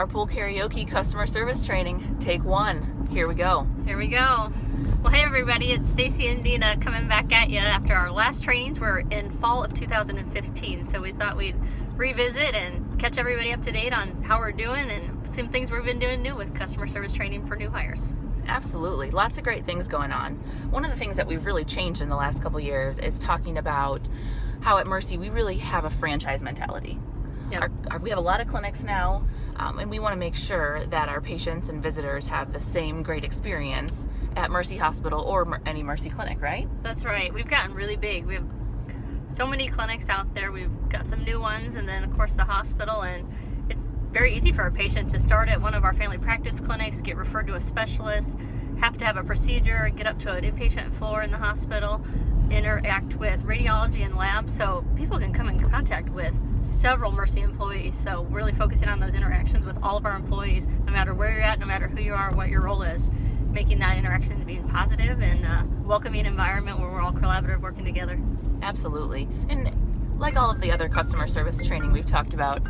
Carpool Karaoke customer service training, take one. Here we go. Here we go. Well, hey everybody, it's Stacy and Dina coming back at you after our last trainings were in fall of 2015. So we thought we'd revisit and catch everybody up to date on how we're doing and some things we've been doing new with customer service training for new hires. Absolutely. Lots of great things going on. One of the things that we've really changed in the last couple years is talking about how at Mercy we really have a franchise mentality. Yep. We have a lot of clinics now, and we want to make sure that our patients and visitors have the same great experience at Mercy Hospital or any Mercy clinic, right? That's right. We've gotten really big. We have so many clinics out there. We've got some new ones, and then of course the hospital, and it's very easy for a patient to start at one of our family practice clinics, get referred to a specialist, have to have a procedure, get up to an inpatient floor in the hospital, interact with radiology and labs, so people can come in contact with several Mercy employees. So we're really focusing on those interactions with all of our employees, no matter where you're at, no matter who you are, what your role is, making that interaction to be positive and welcoming environment where we're all collaborative working together. Absolutely. And like all of the other customer service training we've talked about,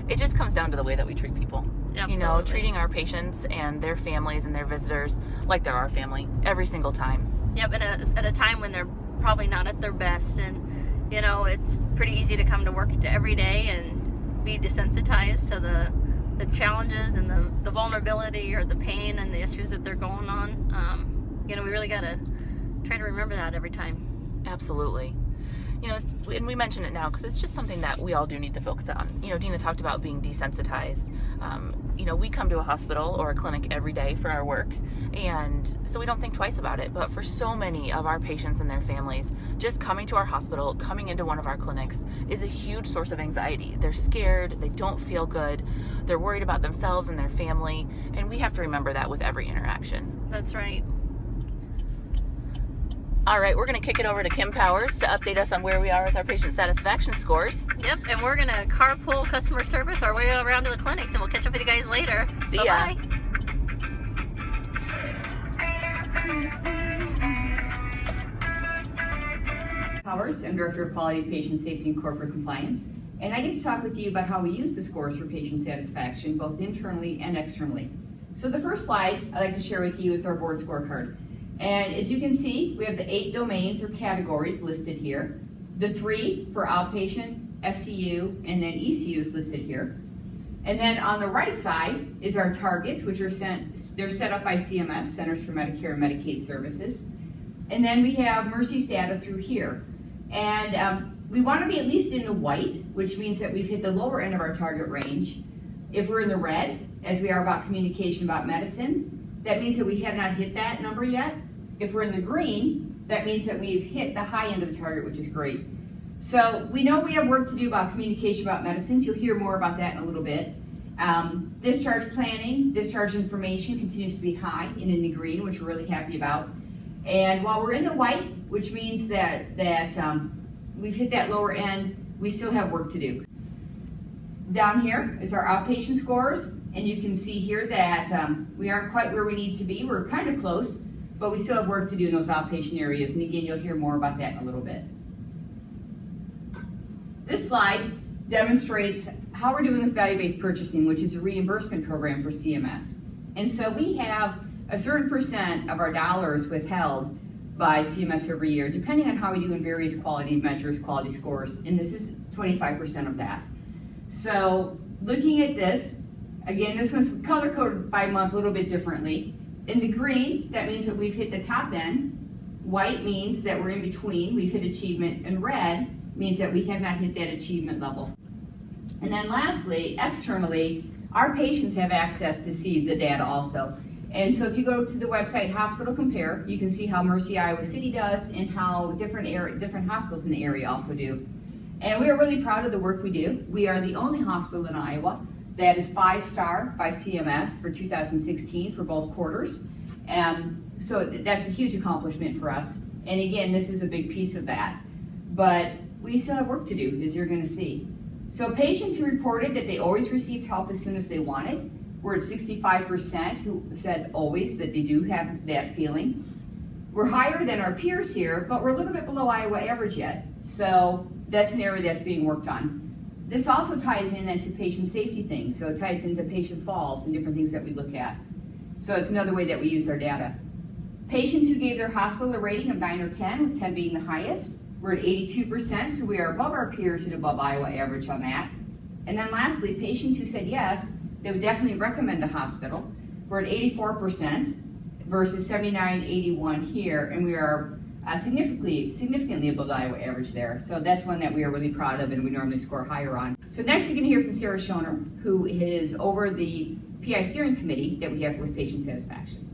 it just comes down to the way that we treat people. Absolutely. You know, treating our patients and their families and their visitors like they're our family every single time. Yep, and at a time when they're probably not at their best, and you know, it's pretty easy to come to work every day and be desensitized to the challenges and the vulnerability or the pain and the issues that they're going on. You know, we really got to try to remember that every time. Absolutely. You know, and we mention it now because it's just something that we all do need to focus on. You know, Dina talked about being desensitized. You know, we come to a hospital or a clinic every day for our work, and so we don't think twice about it. But for so many of our patients and their families, just coming to our hospital, coming into one of our clinics is a huge source of anxiety. They're scared, they don't feel good, they're worried about themselves and their family, and we have to remember that with every interaction. That's right. All right, we're going to kick it over to Kim Powers to update us on where we are with our patient satisfaction scores. Yep, and we're going to carpool customer service our way around to the clinics, and we'll catch up with you guys later. See ya. Bye-bye. Powers. I'm Director of Quality, Patient Safety, and Corporate Compliance. And I get to talk with you about how we use the scores for patient satisfaction, both internally and externally. So the first slide I'd like to share with you is our board scorecard. And as you can see, we have the 8 domains or categories listed here. The 3 for outpatient, SCU, and then ECU is listed here. And then on the right side is our targets, which are they're set up by CMS, Centers for Medicare and Medicaid Services. And then we have Mercy's data through here. And we want to be at least in the white, which means that we've hit the lower end of our target range. If we're in the red, as we are about communication about medicine, that means that we have not hit that number yet. If we're in the green, that means that we've hit the high end of the target, which is great. So we know we have work to do about communication about medicines. You'll hear more about that in a little bit. Discharge planning, discharge information continues to be high and in the green, which we're really happy about. And while we're in the white, which means that we've hit that lower end, we still have work to do. Down here is our outpatient scores, and you can see here that we aren't quite where we need to be. We're kind of close, but we still have work to do in those outpatient areas, and again, you'll hear more about that in a little bit. This slide demonstrates how we're doing with value-based purchasing, which is a reimbursement program for CMS. And so we have a certain percent of our dollars withheld by CMS every year, depending on how we do in various quality measures, quality scores, and this is 25% of that. So looking at this, again, this one's color-coded by month a little bit differently. In the green, that means that we've hit the top end. White means that we're in between, we've hit achievement, and red means that we have not hit that achievement level. And then lastly, externally, our patients have access to see the data also. And so if you go to the website Hospital Compare, you can see how Mercy Iowa City does and how different hospitals in the area also do. And we are really proud of the work we do. We are the only hospital in Iowa that is 5-star by CMS for 2016 for both quarters. So that's a huge accomplishment for us. And again, this is a big piece of that. But we still have work to do, as you're going to see. So patients who reported that they always received help as soon as they wanted, we're at 65% who said always that they do have that feeling. We're higher than our peers here, but we're a little bit below Iowa average yet. So that's an area that's being worked on. This also ties in then to patient safety things. So it ties into patient falls and different things that we look at. So it's another way that we use our data. Patients who gave their hospital a rating of 9 or 10, with 10 being the highest, we're at 82%, so we are above our peers and above Iowa average on that. And then lastly, patients who said yes, they would definitely recommend a hospital. We're at 84% versus 79, 81 here, and we are significantly above the Iowa average there. So that's one that we are really proud of and we normally score higher on. So next you're going to hear from Sarah Schoner, who is over the PI steering committee that we have with patient satisfaction.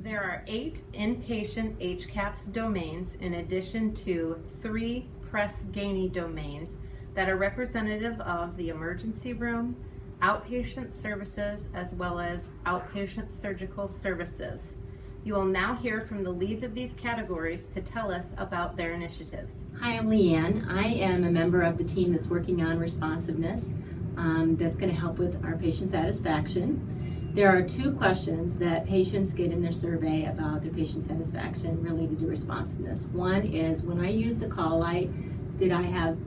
There are 8 inpatient HCAHPS domains in addition to 3 Press Ganey domains that are representative of the emergency room, outpatient services, as well as outpatient surgical services. You will now hear from the leads of these categories to tell us about their initiatives. Hi, I'm Leanne. I am a member of the team that's working on responsiveness that's going to help with our patient satisfaction. There are 2 questions that patients get in their survey about their patient satisfaction related to responsiveness. One is, when I use the call light, did I have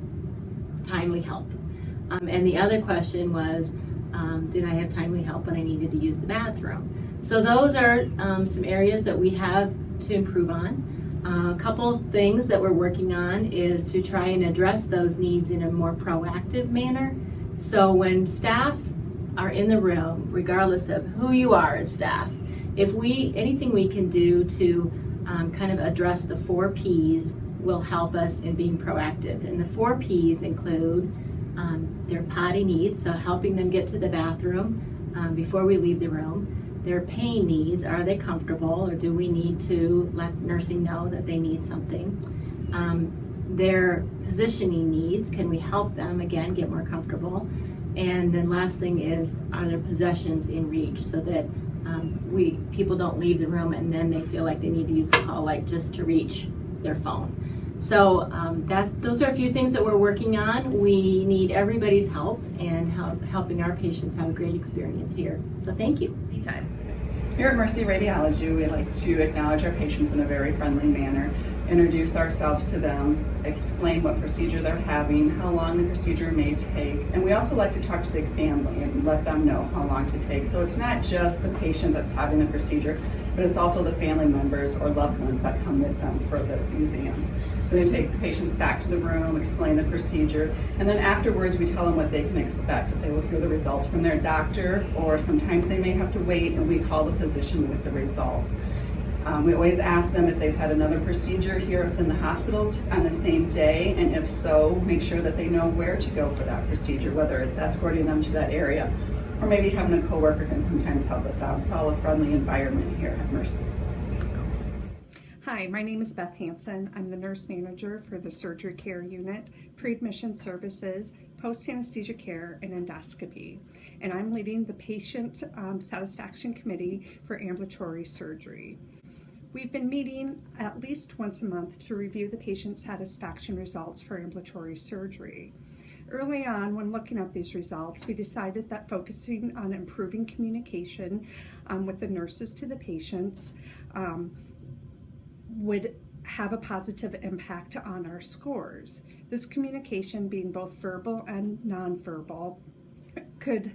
timely help? And the other question was, did I have timely help when I needed to use the bathroom? So those are some areas that we have to improve on. A couple things that we're working on is to try and address those needs in a more proactive manner. So when staff are in the room, regardless of who you are as staff, if anything we can do to kind of address the 4 Ps will help us in being proactive. And the 4 Ps include their potty needs, so helping them get to the bathroom before we leave the room. Their pain needs, are they comfortable, or do we need to let nursing know that they need something? Their positioning needs, can we help them, again, get more comfortable? And then last thing is, are their possessions in reach, so that people don't leave the room and then they feel like they need to use the call light just to reach their phone. So those are a few things that we're working on. We need everybody's help and helping our patients have a great experience here. So thank you. Anytime. Here at Mercy Radiology, we like to acknowledge our patients in a very friendly manner, introduce ourselves to them, explain what procedure they're having, how long the procedure may take, and we also like to talk to the family and let them know how long to take. So it's not just the patient that's having the procedure, but it's also the family members or loved ones that come with them for the exam. They take the patients back to the room, explain the procedure, and then afterwards we tell them what they can expect. If they will hear the results from their doctor, or sometimes they may have to wait and we call the physician with the results. We always ask them if they've had another procedure here within the hospital on the same day, and if so, make sure that they know where to go for that procedure, whether it's escorting them to that area or maybe having a coworker can sometimes help us out. It's all a friendly environment here at Mercy. Hi, my name is Beth Hansen. I'm the nurse manager for the surgery care unit, pre-admission services, post-anesthesia care, and endoscopy. And I'm leading the patient satisfaction committee for ambulatory surgery. We've been meeting at least once a month to review the patient satisfaction results for ambulatory surgery. Early on, when looking at these results, we decided that focusing on improving communication with the nurses to the patients would have a positive impact on our scores. This communication, being both verbal and nonverbal, could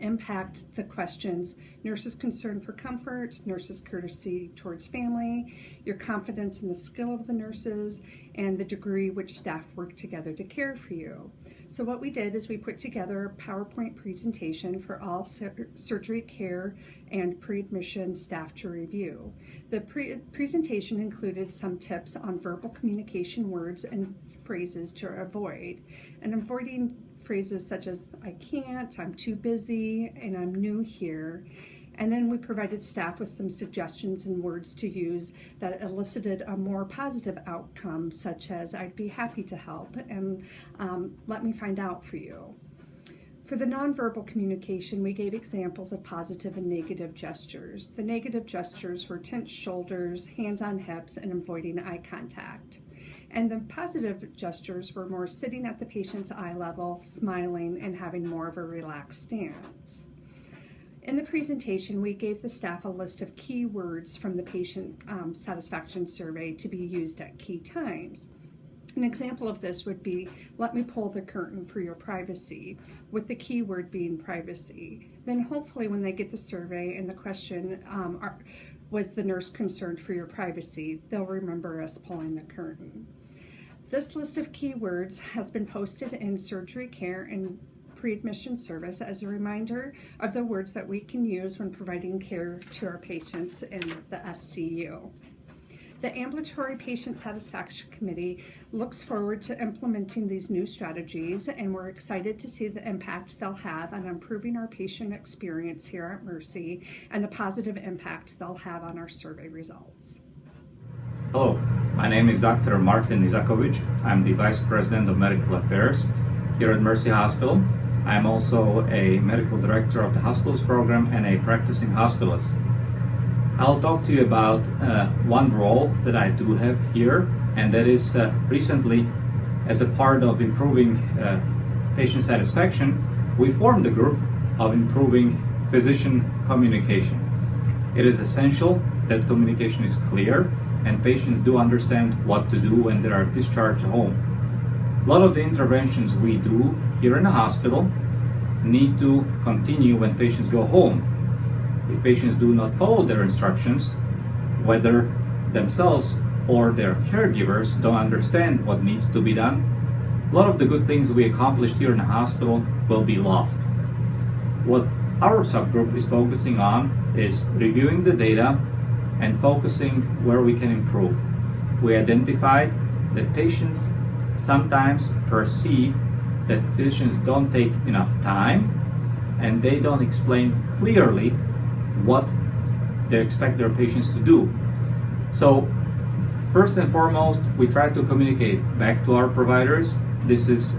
impact the questions: nurses' concern for comfort, nurses' courtesy towards family, your confidence in the skill of the nurses, and the degree which staff work together to care for you. So what we did is we put together a PowerPoint presentation for all surgery care and pre-admission staff to review. The presentation included some tips on verbal communication words and phrases to avoid, and avoiding phrases such as "I can't," "I'm too busy," and "I'm new here." And then we provided staff with some suggestions and words to use that elicited a more positive outcome, such as "I'd be happy to help," and "let me find out for you." For the nonverbal communication, we gave examples of positive and negative gestures. The negative gestures were tense shoulders, hands on hips, and avoiding eye contact. And the positive gestures were more sitting at the patient's eye level, smiling, and having more of a relaxed stance. In the presentation, we gave the staff a list of key words from the patient satisfaction survey to be used at key times. An example of this would be, let me pull the curtain for your privacy, with the keyword being privacy. Then hopefully when they get the survey and the question, was the nurse concerned for your privacy, they'll remember us pulling the curtain. This list of keywords has been posted in Surgery Care and Pre-Admission Service as a reminder of the words that we can use when providing care to our patients in the SCU. The Ambulatory Patient Satisfaction Committee looks forward to implementing these new strategies, and we're excited to see the impact they'll have on improving our patient experience here at Mercy and the positive impact they'll have on our survey results. Hello, my name is Dr. Martin Izakovic. I'm the Vice President of Medical Affairs here at Mercy Hospital. I'm also a Medical Director of the Hospitals Program and a practicing hospitalist. I'll talk to you about one role that I do have here, and that is recently, as a part of improving patient satisfaction, we formed a group of improving physician communication. It is essential that communication is clear and patients do understand what to do when they are discharged home. A lot of the interventions we do here in the hospital need to continue when patients go home. If patients do not follow their instructions, whether themselves or their caregivers don't understand what needs to be done, a lot of the good things we accomplished here in the hospital will be lost. What our subgroup is focusing on is reviewing the data and focusing where we can improve. We identified that patients sometimes perceive that physicians don't take enough time and they don't explain clearly what they expect their patients to do. So first and foremost, we try to communicate back to our providers. This is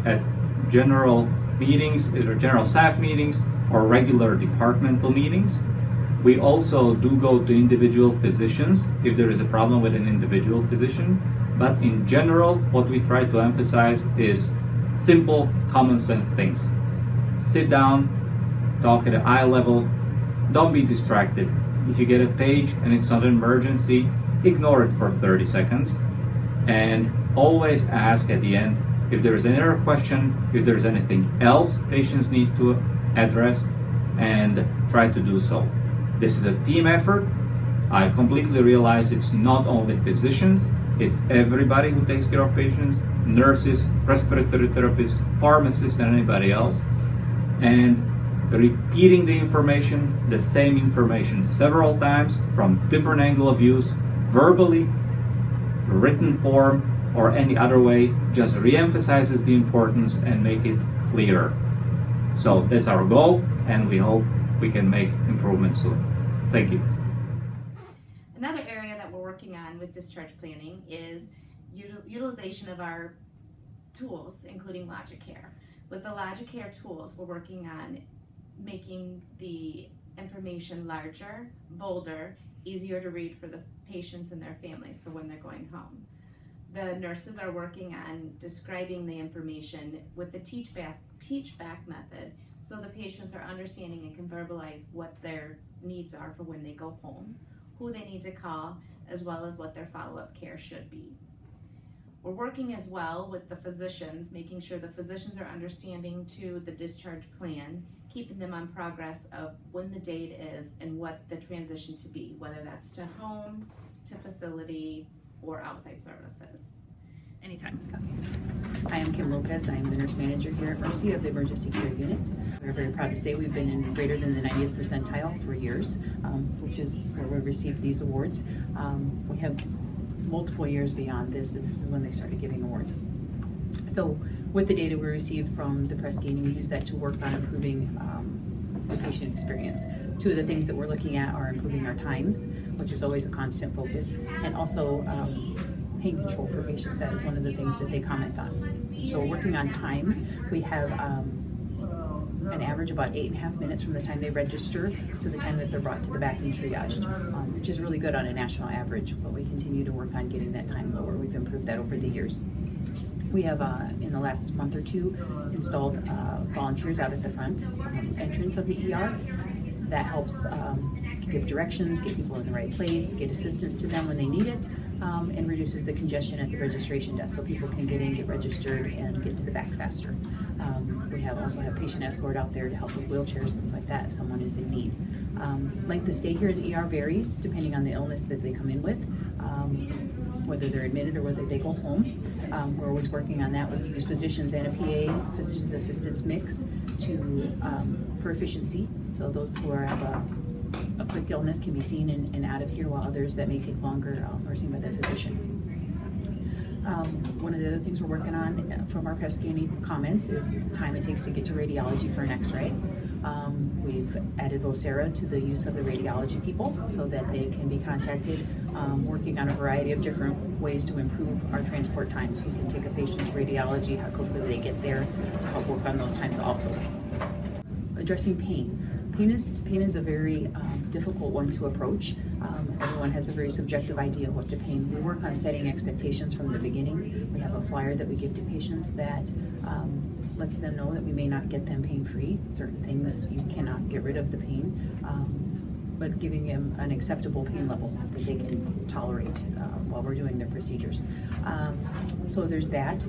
at general meetings, either general staff meetings or regular departmental meetings. We also do go to individual physicians if there is a problem with an individual physician. But in general, what we try to emphasize is simple, common sense things. Sit down, talk at an eye level, don't be distracted. If you get a page and it's not an emergency, ignore it for 30 seconds. And always ask at the end if there is any other question, if there's anything else patients need to address, and try to do so. This is a team effort. I completely realize it's not only physicians, it's everybody who takes care of patients, nurses, respiratory therapists, pharmacists, and anybody else. And repeating the same information several times from different angle of views, verbally, written form, or any other way, just re-emphasizes the importance and make it clearer. So that's our goal, and we hope we can make improvements soon. Thank you. Another area that we're working on with discharge planning is utilization of our tools, including Logicare. With the Logicare tools, we're working on making the information larger, bolder, easier to read for the patients and their families for when they're going home. The nurses are working on describing the information with the teach back method, so the patients are understanding and can verbalize what their needs are for when they go home, who they need to call, as well as what their follow-up care should be. We're working as well with the physicians, making sure the physicians are understanding to the discharge plan, keeping them on progress of when the date is and what the transition to be, whether that's to home, to facility, or outside services. Anytime. Hi, I'm Kim Lopez. I'm the nurse manager here at Mercy of the Emergency Care Unit. We're very proud to say we've been in greater than the 90th percentile for years, which is where we received these awards. We have multiple years beyond this, but this is when they started giving awards. So with the data we received from the Press Ganey, we use that to work on improving the patient experience. Two of the things that we're looking at are improving our times, which is always a constant focus, and also pain control for patients. That is one of the things that they comment on. So working on times, we have an average about 8.5 minutes from the time they register to the time that they're brought to the back and triaged, which is really good on a national average, but we continue to work on getting that time lower. We've improved that over the years. We have, in the last month or two, installed volunteers out at the front entrance of the ER. That helps give directions, get people in the right place, get assistance to them when they need it, and reduces the congestion at the registration desk so people can get in, get registered, and get to the back faster. We also have patient escort out there to help with wheelchairs, things like that, if someone is in need. Length of stay here at the ER varies depending on the illness that they come in with, whether they're admitted or whether they go home. We're always working on that. We use physicians and a PA, physician's assistants mix for efficiency. So those who have a quick illness can be seen and out of here, while others that may take longer are seen by their physician. One of the other things we're working on from our press scanning comments is the time it takes to get to radiology for an x-ray. We've added Vocera to the use of the radiology people so that they can be contacted, working on a variety of different ways to improve our transport times. We can take a patient to radiology, how quickly they get there, to help work on those times also. Addressing pain. Pain is a very difficult one to approach. Everyone has a very subjective idea of what to pain. We work on setting expectations from the beginning. We have a flyer that we give to patients that lets them know that we may not get them pain-free. Certain things you cannot get rid of the pain, but giving them an acceptable pain level that they can tolerate while we're doing their procedures. So there's that.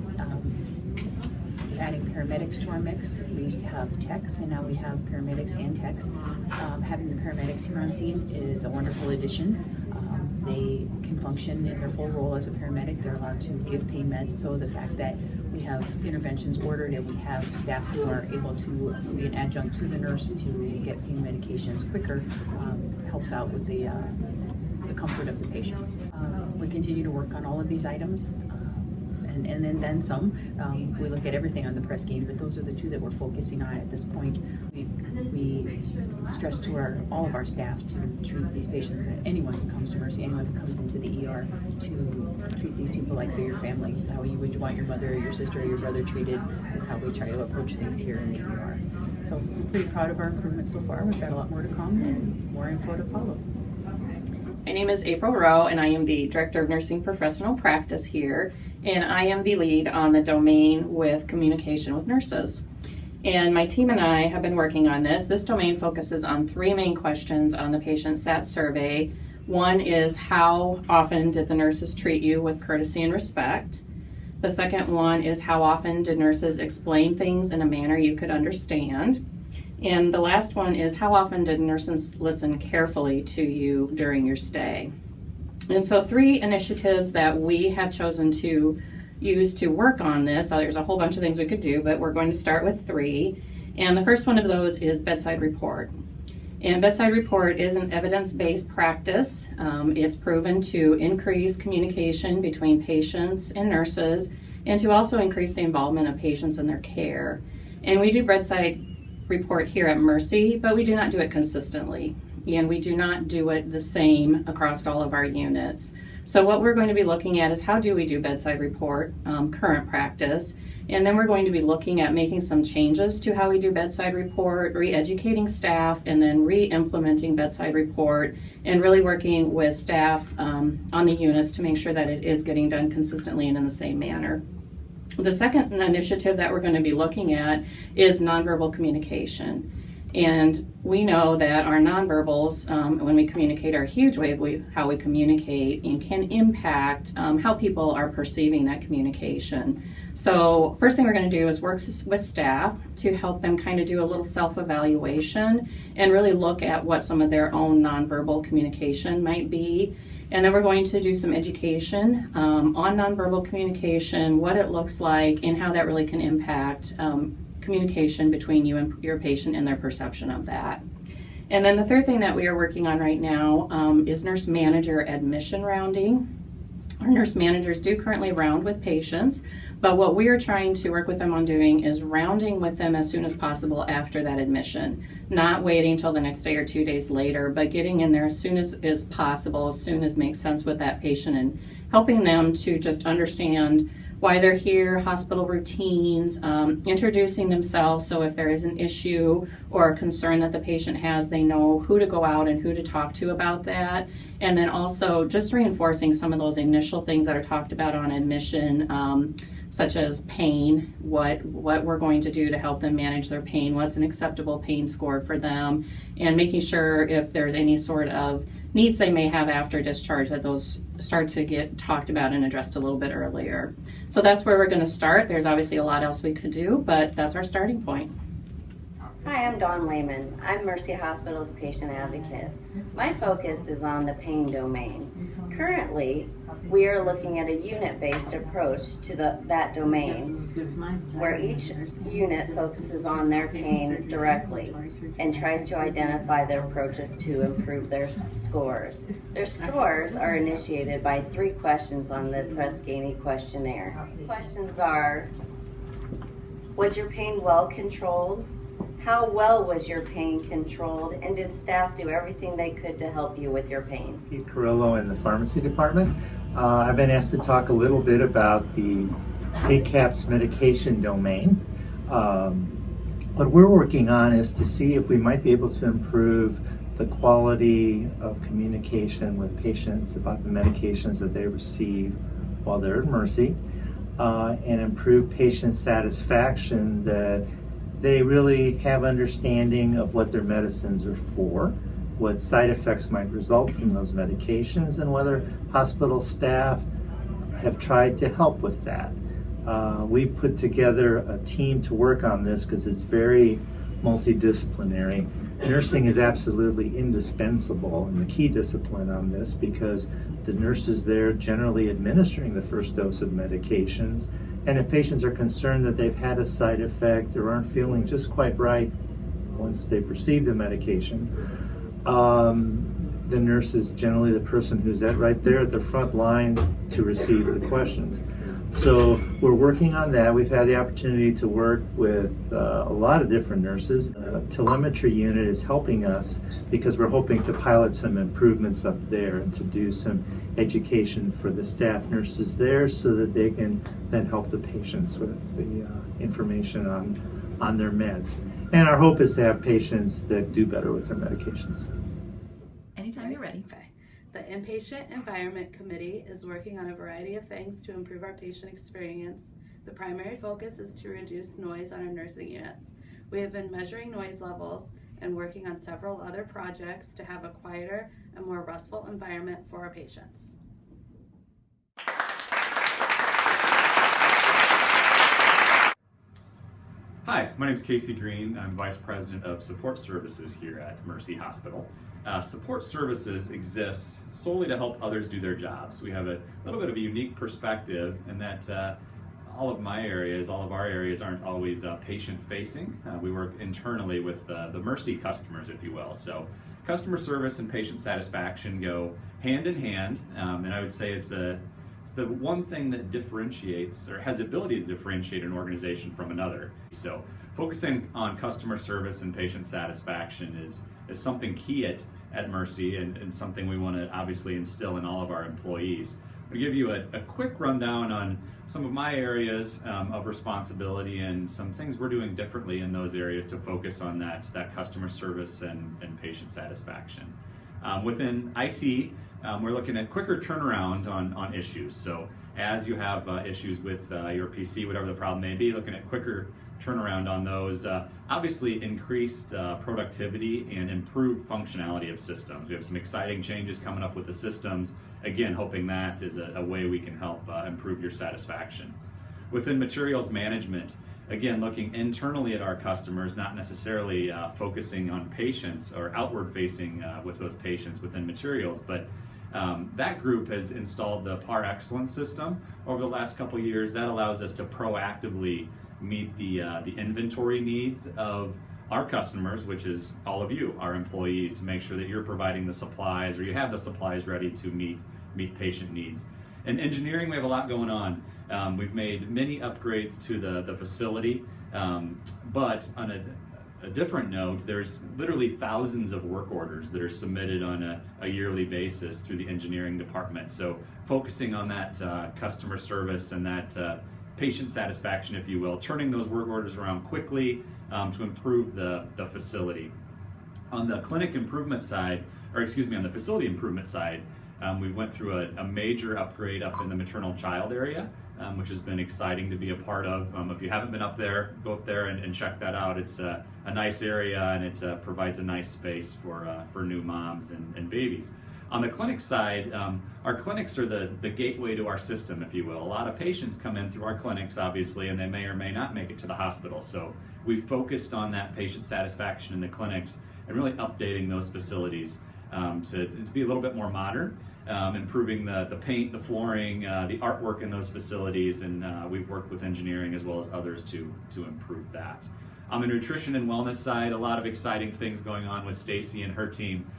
Adding paramedics to our mix. We used to have techs, and now we have paramedics and techs. Having the paramedics here on scene is a wonderful addition. They can function in their full role as a paramedic. They're allowed to give pain meds, so the fact that we have interventions ordered and we have staff who are able to be an adjunct to the nurse to get pain medications quicker helps out with the comfort of the patient. We continue to work on all of these items. And then some. We look at everything on the press gain, but those are the two that we're focusing on at this point. We stress to all of our staff to treat these patients, anyone who comes to Mercy, anyone who comes into the ER, to treat these people like they're your family. How you would want your mother or your sister or your brother treated is how we try to approach things here in the ER. So I'm pretty proud of our improvement so far. We've got a lot more to come and more info to follow. My name is April Rowe, and I am the Director of Nursing Professional Practice here, and I am the lead on the domain with communication with nurses. And my team and I have been working on this. This domain focuses on three main questions on the patient SAT survey. One is, how often did the nurses treat you with courtesy and respect? The second one is, how often did nurses explain things in a manner you could understand? And the last one is, how often did nurses listen carefully to you during your stay? And so three initiatives that we have chosen to use to work on this. There's a whole bunch of things we could do, but we're going to start with three. And the first one of those is bedside report. And bedside report is an evidence-based practice. It's proven to increase communication between patients and nurses, and to also increase the involvement of patients in their care. And we do bedside report here at Mercy, but we do not do it consistently, and we do not do it the same across all of our units. So what we're going to be looking at is, how do we do bedside report, current practice, and then we're going to be looking at making some changes to how we do bedside report, re-educating staff, and then re-implementing bedside report, and really working with staff on the units to make sure that it is getting done consistently and in the same manner. The second initiative that we're going to be looking at is nonverbal communication. And we know that our nonverbals, when we communicate, are a huge way of how we communicate and can impact how people are perceiving that communication. So first thing we're going to do is work with staff to help them kind of do a little self-evaluation and really look at what some of their own nonverbal communication might be. And then we're going to do some education on nonverbal communication, what it looks like, and how that really can impact communication between you and your patient and their perception of that. And then the third thing that we are working on right now is nurse manager admission rounding. Our nurse managers do currently round with patients, but what we are trying to work with them on doing is rounding with them as soon as possible after that admission, not waiting until the next day or 2 days later, but getting in there as soon as is possible, as soon as makes sense with that patient, and helping them to just understand why they're here, hospital routines, introducing themselves, so if there is an issue or a concern that the patient has, they know who to go out and who to talk to about that. And then also just reinforcing some of those initial things that are talked about on admission, such as pain, what we're going to do to help them manage their pain, what's an acceptable pain score for them, and making sure if there's any sort of needs they may have after discharge, that those start to get talked about and addressed a little bit earlier. So that's where we're going to start. There's obviously a lot else we could do, but that's our starting point. Hi, I'm Dawn Lehman. I'm Mercy Hospital's patient advocate. My focus is on the pain domain. Currently, we are looking at a unit-based approach to that domain, where each unit focuses on their pain directly and tries to identify their approaches to improve their scores. Their scores are initiated by 3 questions on the Press-Ganey questionnaire. Questions are, was your pain well controlled? How well was your pain controlled, and did staff do everything they could to help you with your pain? Pete Carrillo in the pharmacy department. I've been asked to talk a little bit about the ACAPS medication domain. What we're working on is to see if we might be able to improve the quality of communication with patients about the medications that they receive while they're at Mercy, and improve patient satisfaction, that they really have understanding of what their medicines are for, what side effects might result from those medications, and whether hospital staff have tried to help with that. We put together a team to work on this because it's very multidisciplinary. Nursing is absolutely indispensable and the key discipline on this, because the nurses there generally administering the first dose of medications. And if patients are concerned that they've had a side effect or aren't feeling just quite right once they've received the medication, the nurse is generally the person who's right there at the front line to receive the questions. So we're working on that. We've had the opportunity to work with a lot of different nurses. Telemetry unit is helping us because we're hoping to pilot some improvements up there and to do some education for the staff nurses there, so that they can then help the patients with the information on their meds. And our hope is to have patients that do better with their medications. Anytime you're ready. Okay. The Inpatient Environment Committee is working on a variety of things to improve our patient experience. The primary focus is to reduce noise on our nursing units. We have been measuring noise levels and working on several other projects to have a quieter and more restful environment for our patients. Hi, my name is Casey Green. I'm Vice President of Support Services here at Mercy Hospital. Support Services exists solely to help others do their jobs. We have a little bit of a unique perspective in that all of our areas aren't always patient-facing. We work internally with the Mercy customers, if you will. So customer service and patient satisfaction go hand in hand, and I would say it's the one thing that differentiates, or has the ability to differentiate, an organization from another. So focusing on customer service and patient satisfaction is something key at Mercy, and something we want to obviously instill in all of our employees. I'll give you a quick rundown on some of my areas of responsibility and some things we're doing differently in those areas to focus on that customer service and patient satisfaction. Within IT, we're looking at quicker turnaround on issues. So as you have issues with your PC, whatever the problem may be, looking at quicker turnaround on those. Obviously increased productivity and improved functionality of systems. We have some exciting changes coming up with the systems. Again, hoping that is a way we can help improve your satisfaction. Within materials management, again, looking internally at our customers, not necessarily focusing on patients or outward facing with those patients within materials, but that group has installed the PAR Excellence system over the last couple of years. That allows us to proactively meet the inventory needs of our customers, which is all of you, our employees, to make sure that you're providing the supplies, or you have the supplies ready to meet patient needs. In engineering, we have a lot going on. We've made many upgrades to the facility, but on a different note, there's literally thousands of work orders that are submitted on a yearly basis through the engineering department. So focusing on that customer service and that patient satisfaction, if you will, turning those work orders around quickly to improve the facility. On the clinic improvement side, or excuse me, on the facility improvement side, we went through a major upgrade up in the maternal child area, which has been exciting to be a part of. If you haven't been up there, go up there and check that out. It's a nice area, and it provides a nice space for new moms and babies. On the clinic side, our clinics are the gateway to our system, if you will. A lot of patients come in through our clinics, obviously, and they may or may not make it to the hospital. So we focused on that patient satisfaction in the clinics and really updating those facilities to be a little bit more modern, improving the paint, the flooring, the artwork in those facilities, and we've worked with engineering as well as others to improve that. On the nutrition and wellness side, a lot of exciting things going on with Stacy and her team.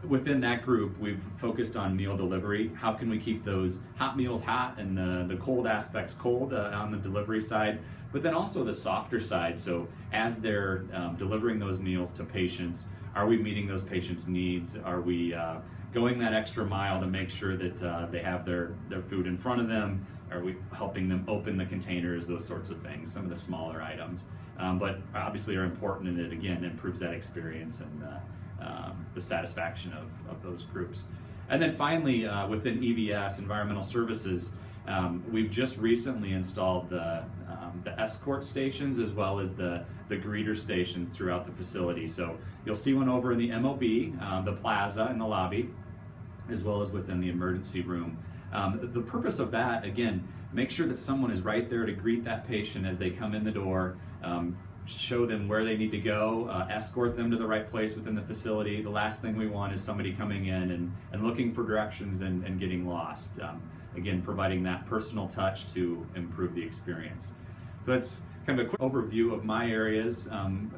Within that group, we've focused on meal delivery. How can we keep those hot meals hot and the cold aspects cold on the delivery side, but then also the softer side. So as they're delivering those meals to patients, are we meeting those patients' needs? Are we going that extra mile to make sure that they have their food in front of them? Are we helping them open the containers, those sorts of things, some of the smaller items, but obviously are important, and it again improves that experience and the satisfaction of those groups. And then finally, within EVS, Environmental Services, we've just recently installed the escort stations as well as the greeter stations throughout the facility. So you'll see one over in the MOB, the plaza in the lobby, as well as within the emergency room. The purpose of that, again, make sure that someone is right there to greet that patient as they come in the door, show them where they need to go, escort them to the right place within the facility. The last thing we want is somebody coming in and looking for directions and getting lost. Again, providing that personal touch to improve the experience. So that's kind of a quick overview of my areas.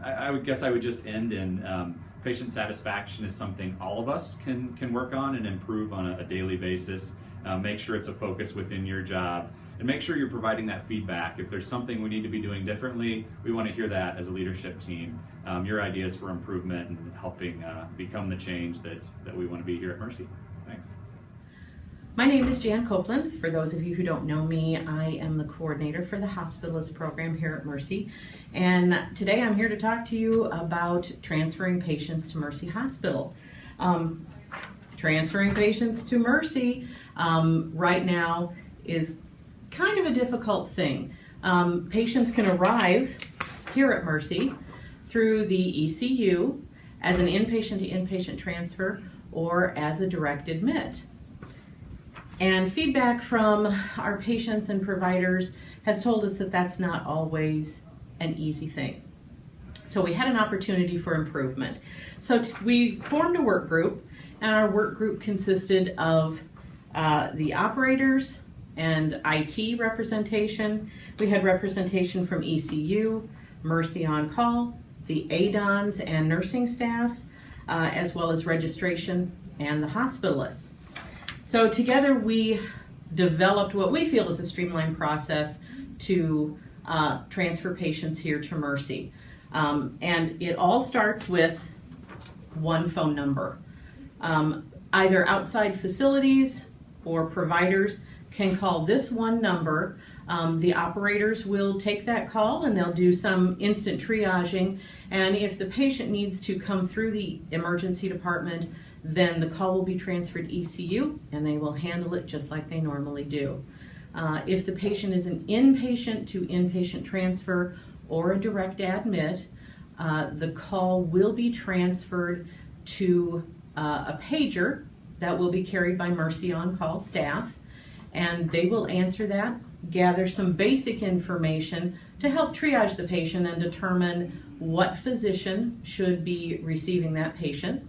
I would guess I would just end in patient satisfaction is something all of us can work on and improve on a daily basis. Make sure it's a focus within your job, and make sure you're providing that feedback. If there's something we need to be doing differently, we want to hear that as a leadership team. Your ideas for improvement and helping become the change that we want to be here at Mercy. Thanks. My name is Jan Copeland. For those of you who don't know me, I am the coordinator for the hospitalist program here at Mercy. And today I'm here to talk to you about transferring patients to Mercy Hospital. Transferring patients to Mercy right now is kind of a difficult thing. Patients can arrive here at Mercy through the ECU as an inpatient to inpatient transfer or as a direct admit. And feedback from our patients and providers has told us that that's not always an easy thing. So we had an opportunity for improvement. So we formed a work group, and our work group consisted of the operators and IT representation. We had representation from ECU, Mercy On Call, the ADONs and nursing staff, as well as registration and the hospitalists. So together we developed what we feel is a streamlined process to transfer patients here to Mercy. And it all starts with one phone number. Either outside facilities or providers can call this one number. The operators will take that call and they'll do some instant triaging. And if the patient needs to come through the emergency department, then the call will be transferred ECU and they will handle it just like they normally do. If the patient is an inpatient to inpatient transfer or a direct admit, the call will be transferred to a pager that will be carried by Mercy On Call staff, and they will answer that, gather some basic information to help triage the patient and determine what physician should be receiving that patient.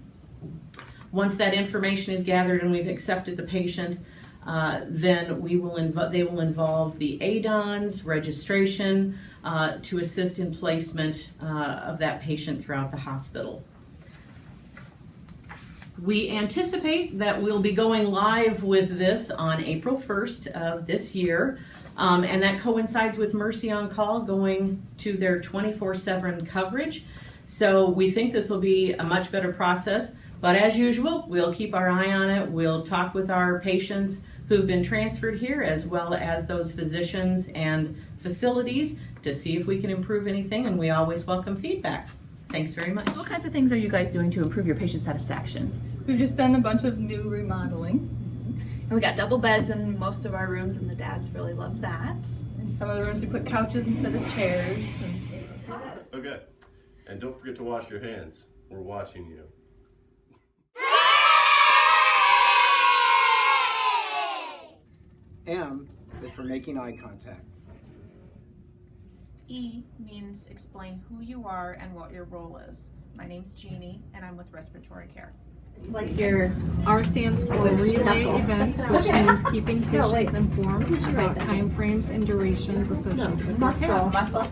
Once that information is gathered and we've accepted the patient, then they will involve the ADONs, registration, to assist in placement of that patient throughout the hospital. We anticipate that we'll be going live with this on April 1st of this year. And that coincides with Mercy on Call going to their 24/7 coverage. So we think this will be a much better process. But as usual, we'll keep our eye on it. We'll talk with our patients who've been transferred here, as well as those physicians and facilities, to see if we can improve anything, and we always welcome feedback. Thanks very much. What kinds of things are you guys doing to improve your patient satisfaction? We've just done a bunch of new remodeling. And we got double beds in most of our rooms, and the dads really love that. In some of the rooms we put couches instead of chairs. Okay. And don't forget to wash your hands. We're watching you. M is for making eye contact. E means explain who you are and what your role is. My name's Jeannie, and I'm with Respiratory Care. It's like your R stands for relay events, which means keeping patients informed about timeframes and durations associated with their care.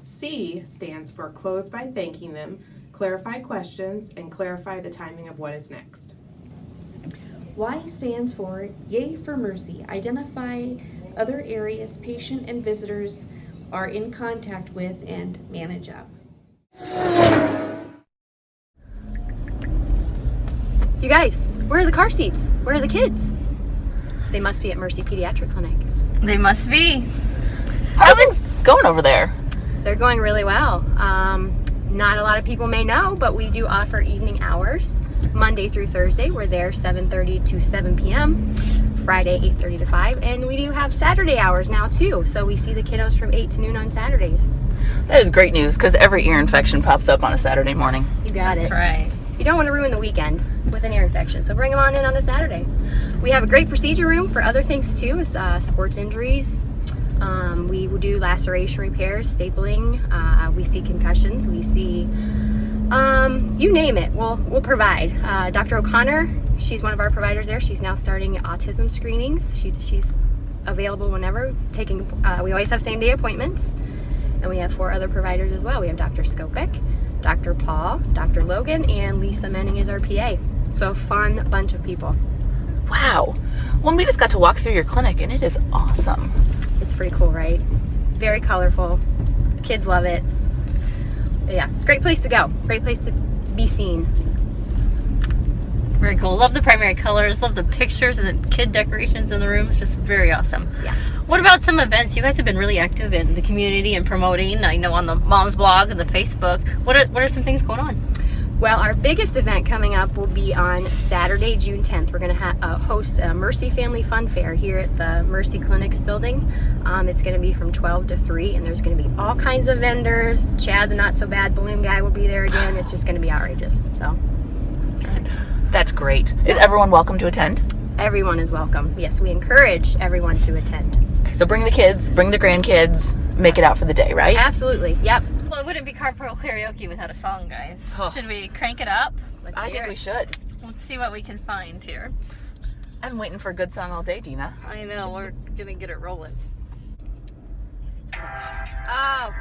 C stands for close by thanking them, clarify questions, and clarify the timing of what is next. Y stands for Yay for Mercy. Identify other areas patient and visitors are in contact with and manage up. You guys, where are the car seats? Where are the kids? They must be at Mercy Pediatric Clinic. They must be. How are things going over there? They're going really well. Not a lot of people may know, but we do offer evening hours. Monday through Thursday, we're there 7:30 to 7 p.m. Friday, 8:30 to 5. And we do have Saturday hours now too. So we see the kiddos from 8 to noon on Saturdays. That is great news, because every ear infection pops up on a Saturday morning. You got it. That's right. You don't want to ruin the weekend with an ear infection, so bring them on in on a Saturday. We have a great procedure room for other things too, sports injuries. We will do laceration repairs, stapling. We see concussions. We see, you name it, we'll provide. Dr. O'Connor, she's one of our providers there. She's now starting autism screenings. She's available whenever. We always have same-day appointments, and we have 4 other providers as well. We have Dr. Skopek, Dr. Paul, Dr. Logan, and Lisa Menning is our PA. So a fun bunch of people. Wow. Well, we just got to walk through your clinic, and it is awesome. It's pretty cool, right? Very colorful. The kids love it. But yeah, it's a great place to go. Great place to be seen. Very cool. Love the primary colors. Love the pictures and the kid decorations in the room. It's just very awesome. Yeah. What about some events? You guys have been really active in the community and promoting. I know on the Mom's blog and the Facebook. What are some things going on? Well, our biggest event coming up will be on Saturday, June 10th. We're going to host a Mercy Family Fun Fair here at the Mercy Clinics building. It's going to be from 12 to 3, and there's going to be all kinds of vendors. Chad, the not-so-bad balloon guy, will be there again. It's just going to be outrageous. So, That's great. Is everyone welcome to attend? Everyone is welcome. Yes, we encourage everyone to attend. So bring the kids, bring the grandkids, make it out for the day, right? Absolutely. Yep. Well, it wouldn't be carpool karaoke without a song, guys. Oh. Should we crank it up? I think we should. Let's see what we can find here. I've been waiting for a good song all day, Dina. I know, we're gonna get it rolling. Oh,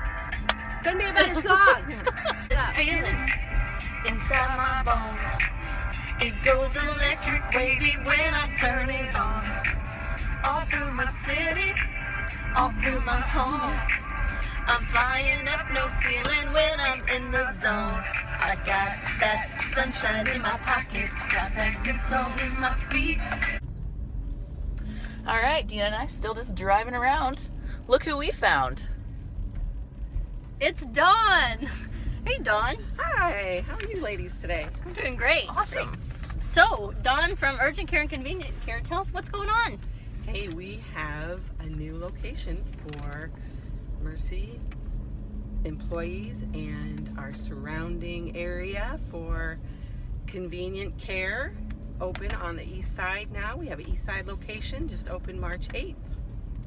couldn't be a better song. This feeling inside my bones, it goes electric wavy when I turn it on. All through my city, all through my home, I'm flying up no ceiling when I'm in the zone. I got that sunshine in my pocket, got that good soul in my feet. All right, Dina and I still just driving around. Look who we found. It's Dawn. Hey, Dawn. Hi, how are you ladies today? I'm doing great. Awesome. So, Dawn from Urgent Care and Convenient Care, tell us what's going on. Hey, we have a new location for Mercy employees and our surrounding area for convenient care. Open on the east side now. We have an east side location, just opened March 8th.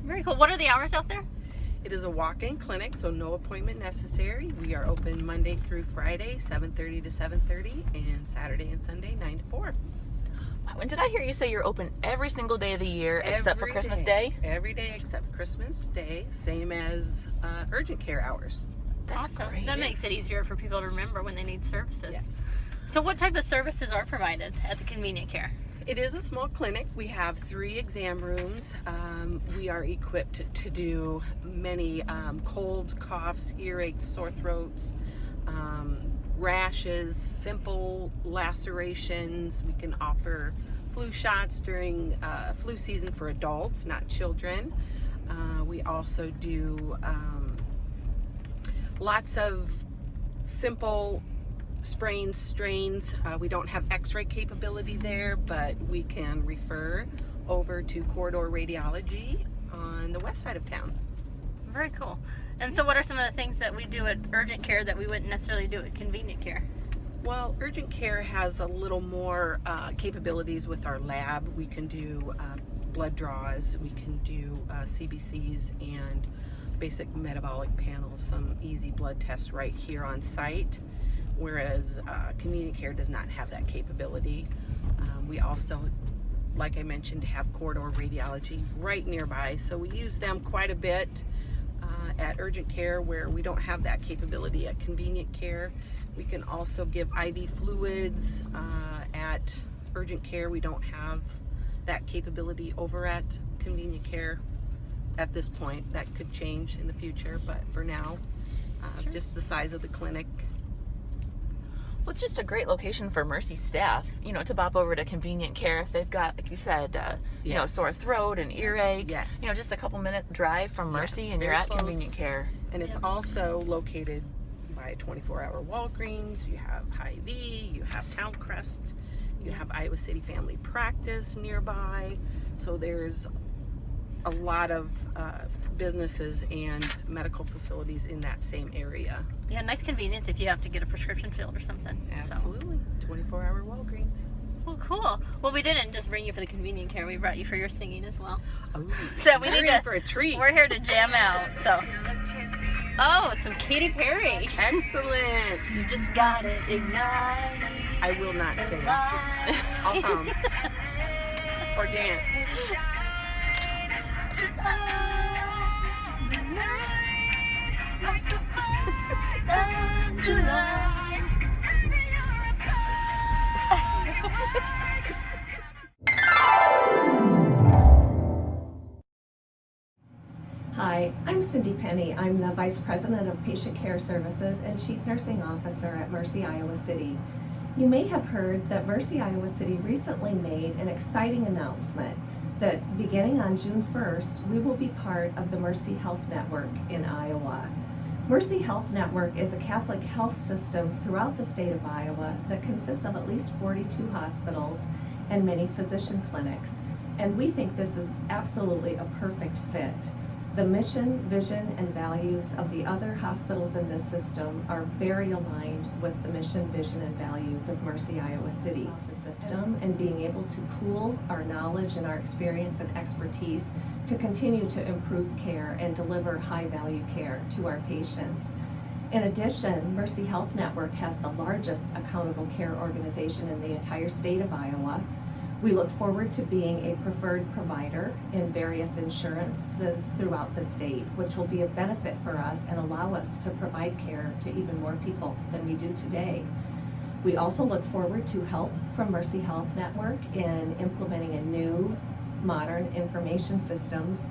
Very cool. What are the hours out there? It is a walk-in clinic, so no appointment necessary. We are open Monday through Friday, 7:30 to 7:30, and Saturday and Sunday, 9 to 4. And did I hear you say you're open every single day of the year except for Christmas Day? Every day except Christmas Day, same as urgent care hours. That's awesome. great. That makes it easier for people to remember when they need services. Yes. So what type of services are provided at the convenient care? It is a small clinic. We have 3 exam rooms. We are equipped to do many colds, coughs, earaches, sore throats, rashes, simple lacerations. We can offer flu shots during flu season for adults, not children. We also do lots of simple sprains, strains. We don't have x-ray capability there, but we can refer over to corridor radiology on the west side of town. Very cool. And so what are some of the things that we do at urgent care that we wouldn't necessarily do at convenient care? Well, urgent care has a little more capabilities with our lab. We can do blood draws, we can do CBCs and basic metabolic panels, some easy blood tests right here on site, whereas convenient care does not have that capability. We also, like I mentioned, have corridor radiology right nearby, so we use them quite a bit at urgent care where we don't have that capability at convenient care. We can also give IV fluids at urgent care. We don't have that capability over at convenient care at this point. That could change in the future, but for now, just the size of the clinic. Well, it's just a great location for Mercy staff, you know, to bop over to convenient care if they've got, like you said, you know, sore throat and earache. Yes. You know, just a couple minute drive from Mercy and you're at convenient care. And it's also located by a 24-hour Walgreens. You have Hy-Vee, you have Towncrest, you have Iowa City Family Practice nearby. So there's a lot of businesses and medical facilities in that same area. Yeah, nice convenience if you have to get a prescription filled or something. Absolutely. 24-hour Walgreens. Well, cool. Well, we didn't just bring you for the convenient care. We brought you for your singing as well. Oh, so we need for a treat. We're here to jam out. So, oh, it's some Katy Perry. Excellent. You just gotta ignite. I will not sing. I'll hum or dance. Just on the night, like the 4th of July. Hi, I'm Cindy Penny. I'm the Vice President of Patient Care Services and Chief Nursing Officer at Mercy Iowa City. You may have heard that Mercy Iowa City recently made an exciting announcement that beginning on June 1st, we will be part of the Mercy Health Network in Iowa. Mercy Health Network is a Catholic health system throughout the state of Iowa that consists of at least 42 hospitals and many physician clinics. And we think this is absolutely a perfect fit. The mission, vision, and values of the other hospitals in this system are very aligned with the mission, vision, and values of Mercy Iowa City. The system and being able to pool our knowledge and our experience and expertise to continue to improve care and deliver high-value care to our patients. In addition, Mercy Health Network has the largest accountable care organization in the entire state of Iowa. We look forward to being a preferred provider in various insurances throughout the state, which will be a benefit for us and allow us to provide care to even more people than we do today. We also look forward to help from Mercy Health Network in implementing a new modern information systems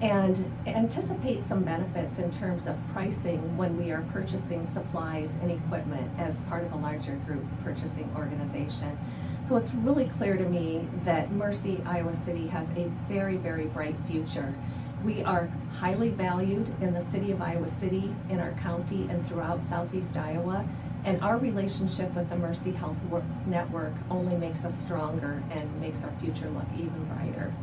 and anticipate some benefits in terms of pricing when we are purchasing supplies and equipment as part of a larger group purchasing organization. So it's really clear to me that Mercy Iowa City has a very, very bright future. We are highly valued in the city of Iowa City, in our county, and throughout Southeast Iowa. And our relationship with the Mercy Health Network only makes us stronger and makes our future look even brighter.